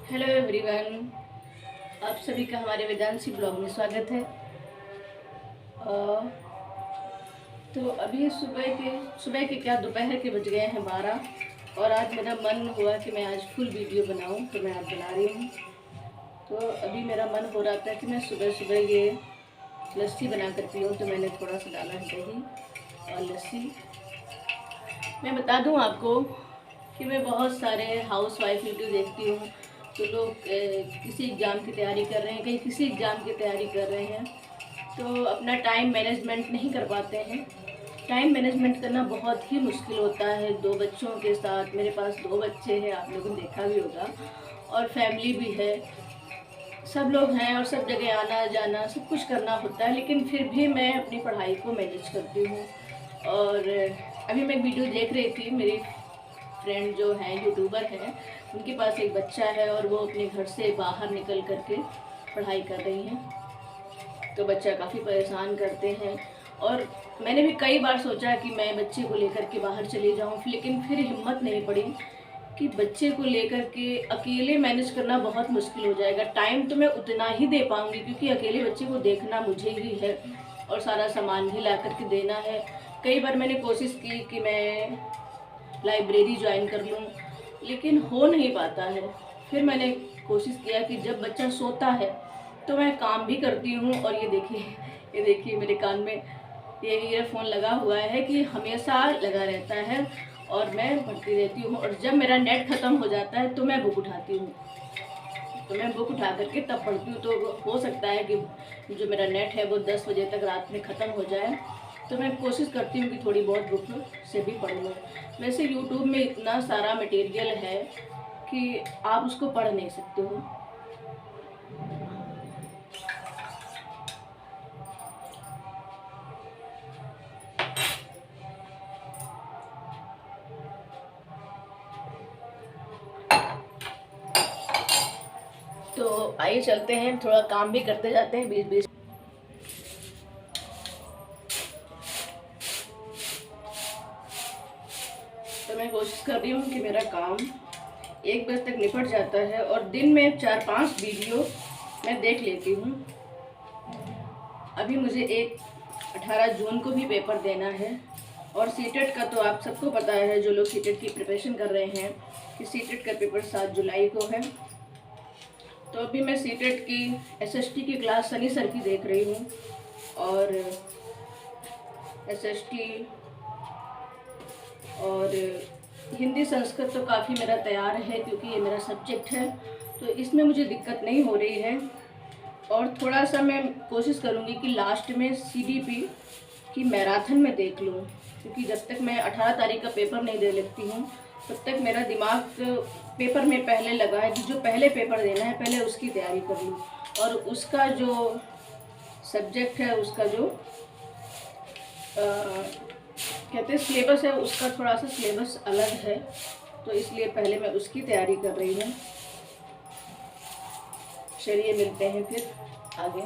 Hello everyone, आप सभी का हमारे वेदांशी ब्लॉग में स्वागत है। तो अभी सुबह के क्या दोपहर के बज गए हैं 12 और आज मेरा मन हुआ कि मैं आज फुल वीडियो बनाऊं, तो मैं आज बना रही हूं। तो अभी मेरा मन हो रहा था कि मैं सुबह सुबह ये लस्सी बना कर पीऊँ, तो मैंने थोड़ा सा डाला है दही और लस्सी। मैं बता दूं आपको कि मैं बहुत सारे हाउस वाइफ वीडियो देखती हूँ, तो लोग किसी एग्ज़ाम की तैयारी कर रहे हैं, कहीं किसी एग्ज़ाम की तैयारी कर रहे हैं, तो अपना टाइम मैनेजमेंट नहीं कर पाते हैं। टाइम मैनेजमेंट करना बहुत ही मुश्किल होता है। 2 बच्चों के साथ, मेरे पास 2 बच्चे हैं, आप लोगों ने देखा भी होगा, और फैमिली भी है, सब लोग हैं और सब जगह आना जाना सब कुछ करना होता है, लेकिन फिर भी मैं अपनी पढ़ाई को मैनेज करती हूँ। और अभी मैं वीडियो देख रही थी, मेरी फ्रेंड जो हैं यूट्यूबर हैं, उनके पास एक बच्चा है और वो अपने घर से बाहर निकल करके पढ़ाई कर रही हैं। तो बच्चा काफ़ी परेशान करते हैं और मैंने भी कई बार सोचा कि मैं बच्चे को लेकर के बाहर चली जाऊं, लेकिन फिर हिम्मत नहीं पड़ी कि बच्चे को लेकर के अकेले मैनेज करना बहुत मुश्किल हो जाएगा। टाइम तो मैं उतना ही दे पाऊंगी क्योंकि अकेले बच्चे को देखना मुझे ही है और सारा सामान भी ला करके देना है। कई बार मैंने कोशिश की कि मैं लाइब्रेरी ज्वाइन कर लूँ, लेकिन हो नहीं पाता है। फिर मैंने कोशिश किया कि जब बच्चा सोता है तो मैं काम भी करती हूँ। और ये देखिए मेरे कान में ये ईयरफोन लगा हुआ है कि हमेशा लगा रहता है और मैं पढ़ती रहती हूँ। और जब मेरा नेट ख़त्म हो जाता है तो मैं बुक उठाती हूँ, तो मैं बुक उठा करके तब पढ़ती हूँ। तो हो सकता है कि जो मेरा नेट है वो 10 बजे तक रात में ख़त्म हो जाए, तो मैं कोशिश करती हूँ कि थोड़ी बहुत बुक से भी पढ़ लूँ। वैसे यूट्यूब में इतना सारा मटेरियल है कि आप उसको पढ़ नहीं सकते हो। तो आइए चलते हैं, थोड़ा काम भी करते जाते हैं बीच बीच। तो मैं कोशिश कर रही हूँ कि मेरा काम 1 बजे तक निपट जाता है और दिन में 4-5 वीडियो मैं देख लेती हूँ। अभी मुझे 18 जून को भी पेपर देना है और सीटेट का तो आप सबको पता है, जो लोग सीटेट की प्रिपरेशन कर रहे हैं, कि सीटेट का पेपर 7 जुलाई को है। तो अभी मैं सीटेट की एसएसटी की क्लास सनी सर की देख रही हूँ और एसएसटी और हिंदी संस्कृत तो काफ़ी मेरा तैयार है क्योंकि ये मेरा सब्जेक्ट है, तो इसमें मुझे दिक्कत नहीं हो रही है। और थोड़ा सा मैं कोशिश करूँगी कि लास्ट में सीडीपी की मैराथन में देख लूँ, क्योंकि जब तक मैं 18 तारीख का पेपर नहीं दे लेती हूँ तब तक मेरा दिमाग पेपर में पहले लगा है कि जो पहले पेपर देना है पहले उसकी तैयारी कर लूँ। और उसका जो सब्जेक्ट है, उसका जो कहते हैं सिलेबस है, उसका थोड़ा सा सिलेबस अलग है, तो इसलिए पहले मैं उसकी तैयारी कर रही हूँ। चलिए मिलते हैं फिर आगे।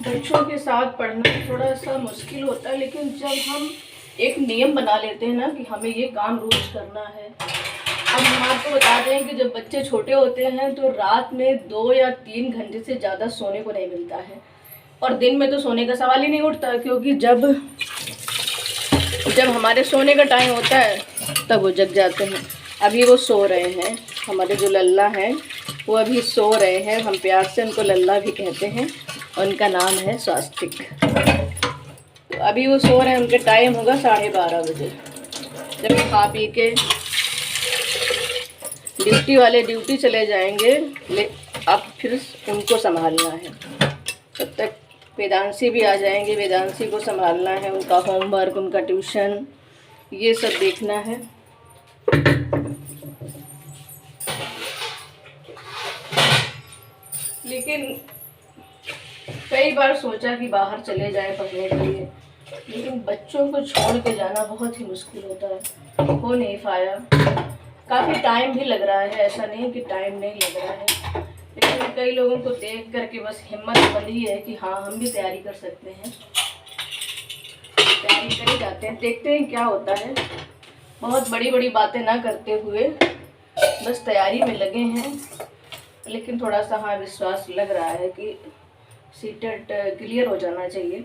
बच्चों के साथ पढ़ना थोड़ा सा मुश्किल होता है, लेकिन जब हम एक नियम बना लेते हैं ना कि हमें ये काम रोज करना है। अब हम आपको बता दें कि जब बच्चे छोटे होते हैं तो रात में 2 या 3 घंटे से ज़्यादा सोने को नहीं मिलता है, और दिन में तो सोने का सवाल ही नहीं उठता, क्योंकि जब हमारे सोने का टाइम होता है तब वो जग जाते हैं। अभी वो सो रहे हैं, हमारे जो लल्ला हैं वो अभी सो रहे हैं। हम प्यार से उनको लल्ला भी कहते हैं, उनका नाम है स्वास्तिक। तो अभी वो सो रहे हैं, उनके टाइम होगा 12:30 बजे, जब खा पी के ड्यूटी वाले ड्यूटी चले जाएंगे। अब फिर उनको संभालना है, तब तक वेदांशी भी आ जाएंगे, वेदांशी को संभालना है, उनका होमवर्क, उनका ट्यूशन, ये सब देखना है। लेकिन कई बार सोचा कि बाहर चले जाएं पढ़ने के लिए, लेकिन बच्चों को छोड़ के जाना बहुत ही मुश्किल होता है, हो नहीं पाया। काफ़ी टाइम भी लग रहा है, ऐसा नहीं कि टाइम नहीं लग रहा है, लेकिन कई लोगों को देख करके बस हिम्मत बंधी है कि हाँ हम भी तैयारी कर सकते हैं। तैयारी करे जाते हैं, देखते हैं क्या होता है। बहुत बड़ी बड़ी बातें ना करते हुए बस तैयारी में लगे हैं, लेकिन थोड़ा सा हाँ विश्वास लग रहा है कि सीटेट क्लियर हो जाना चाहिए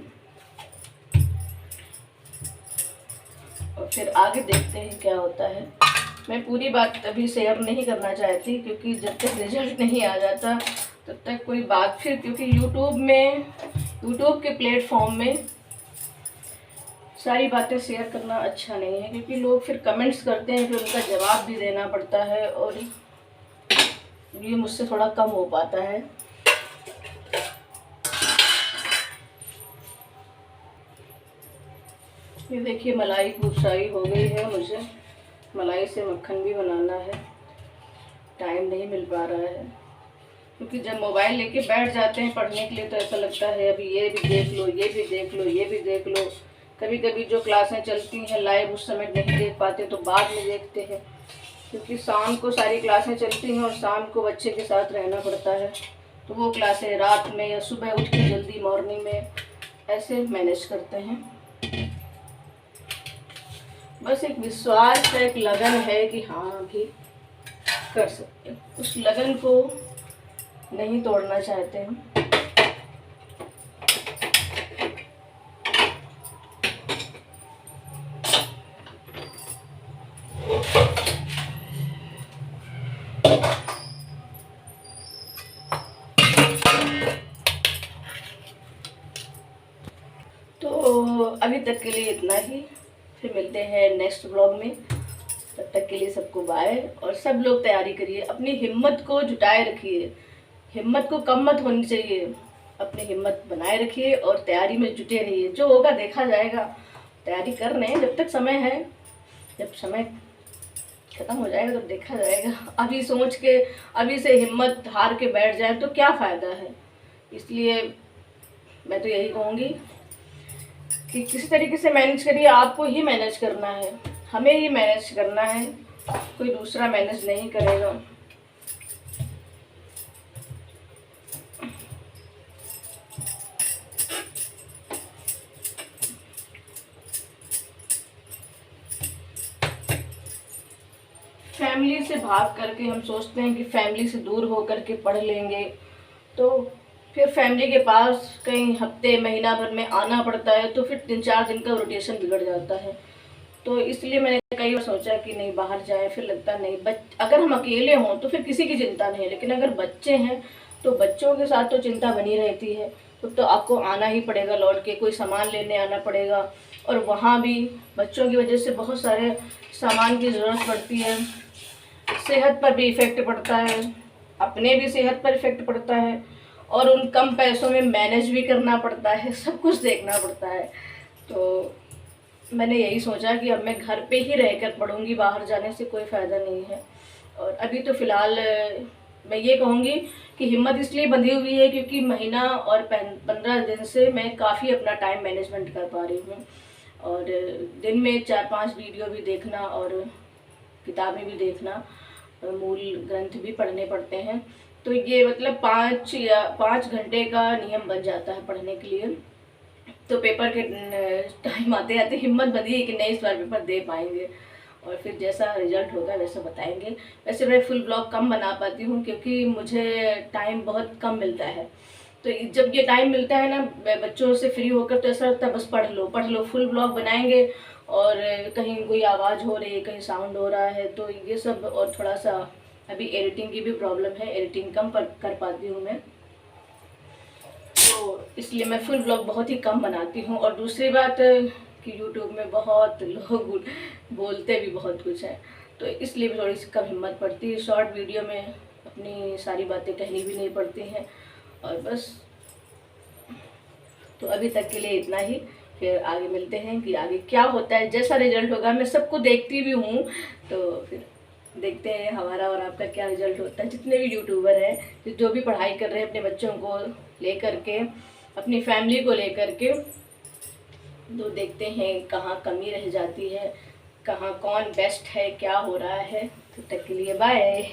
और फिर आगे देखते हैं क्या होता है। मैं पूरी बात अभी शेयर नहीं करना चाहती क्योंकि जब तक रिजल्ट नहीं आ जाता तब तक कोई बात फिर, क्योंकि यूट्यूब के प्लेटफॉर्म में सारी बातें शेयर करना अच्छा नहीं है, क्योंकि लोग फिर कमेंट्स करते हैं, फिर उनका जवाब भी देना पड़ता है और ये मुझसे थोड़ा कम हो पाता है। ये देखिए मलाई खूब सारी हो गई है, मुझे मलाई से मक्खन भी बनाना है, टाइम नहीं मिल पा रहा है क्योंकि जब मोबाइल लेके बैठ जाते हैं पढ़ने के लिए तो ऐसा लगता है अभी ये भी देख लो, ये भी देख लो, ये भी देख लो। कभी कभी जो क्लासें चलती हैं लाइव उस समय नहीं देख पाते तो बाद में देखते हैं, क्योंकि शाम को सारी क्लासें चलती हैं और शाम को बच्चे के साथ रहना पड़ता है, तो वो क्लासें रात में या सुबह उठ के जल्दी मॉर्निंग में ऐसे मैनेज करते हैं। बस एक विश्वास है, एक लगन है कि हाँ अभी कर सकते हैं, उस लगन को नहीं तोड़ना चाहते हम। तो अभी तक के लिए इतना ही, फिर मिलते हैं नेक्स्ट ब्लॉग में। तब तक के लिए सबको बाय, और सब लोग तैयारी करिए, अपनी हिम्मत को जुटाए रखिए, हिम्मत को कम मत होनी चाहिए, अपनी हिम्मत बनाए रखिए और तैयारी में जुटे रहिए। जो होगा देखा जाएगा, तैयारी कर रहे हैं जब तक समय है, जब समय खत्म हो जाएगा तो देखा जाएगा। अभी सोच के अभी से हिम्मत हार के बैठ जाए तो क्या फ़ायदा है। इसलिए मैं तो यही कहूँगी कि किसी तरीके से मैनेज करिए, आपको ही मैनेज करना है, हमें ही मैनेज करना है, कोई दूसरा मैनेज नहीं करेगा। फैमिली से भाग करके हम सोचते हैं कि फैमिली से दूर हो करके पढ़ लेंगे, तो फिर फैमिली के पास कहीं हफ्ते महीना भर में आना पड़ता है, तो फिर 3-4 दिन का रोटेशन बिगड़ जाता है। तो इसलिए मैंने कई बार सोचा कि नहीं बाहर जाए, फिर लगता नहीं अगर हम अकेले हों तो फिर किसी की चिंता नहीं है, लेकिन अगर बच्चे हैं तो बच्चों के साथ तो चिंता बनी रहती है। तो आपको आना ही पड़ेगा, लौट के कोई सामान लेने आना पड़ेगा, और वहाँ भी बच्चों की वजह से बहुत सारे सामान की ज़रूरत पड़ती है, सेहत पर भी इफ़ेक्ट पड़ता है, अपने भी सेहत पर इफ़ेक्ट पड़ता है, और उन कम पैसों में मैनेज भी करना पड़ता है, सब कुछ देखना पड़ता है। तो मैंने यही सोचा कि अब मैं घर पे ही रहकर पढ़ूंगी, बाहर जाने से कोई फ़ायदा नहीं है। और अभी तो फ़िलहाल मैं ये कहूँगी कि हिम्मत इसलिए बंधी हुई है क्योंकि महीना और 15 दिन से मैं काफ़ी अपना टाइम मैनेजमेंट कर पा रही हूँ, और दिन में 4-5 वीडियो भी देखना और किताबें भी देखना, मूल ग्रंथ भी पढ़ने पड़ते हैं, तो ये मतलब 5 घंटे का नियम बन जाता है पढ़ने के लिए। तो पेपर के टाइम आते आते हिम्मत बंधी है कि नहीं इस बार पेपर दे पाएंगे, और फिर जैसा रिजल्ट होगा वैसा बताएंगे। वैसे मैं फुल ब्लॉग कम बना पाती हूँ क्योंकि मुझे टाइम बहुत कम मिलता है, तो जब ये टाइम मिलता है ना बच्चों से फ्री होकर, तो ऐसा लगता है बस पढ़ लो। फुल ब्लॉग बनाएंगे और कहीं कोई आवाज़ हो रही है, कहीं साउंड हो रहा है, तो ये सब, और थोड़ा सा अभी एडिटिंग की भी प्रॉब्लम है, एडिटिंग कम कर पाती हूँ मैं, तो इसलिए मैं फुल ब्लॉग बहुत ही कम बनाती हूँ। और दूसरी बात कि यूट्यूब में बहुत लोग बोलते भी बहुत कुछ है, तो इसलिए भी थोड़ी सी कम हिम्मत पड़ती है। शॉर्ट वीडियो में अपनी सारी बातें कहनी भी नहीं पड़ती हैं, और बस तो अभी तक के लिए इतना ही, फिर आगे मिलते हैं कि आगे क्या होता है। जैसा रिजल्ट होगा, मैं सबको देखती भी हूँ, तो फिर देखते हैं हमारा और आपका क्या रिजल्ट होता है। जितने भी यूट्यूबर हैं जो भी पढ़ाई कर रहे हैं अपने बच्चों को लेकर के, अपनी फैमिली को लेकर के, तो देखते हैं कहाँ कमी रह जाती है, कहाँ कौन बेस्ट है, क्या हो रहा है। तब तक के लिए बाय।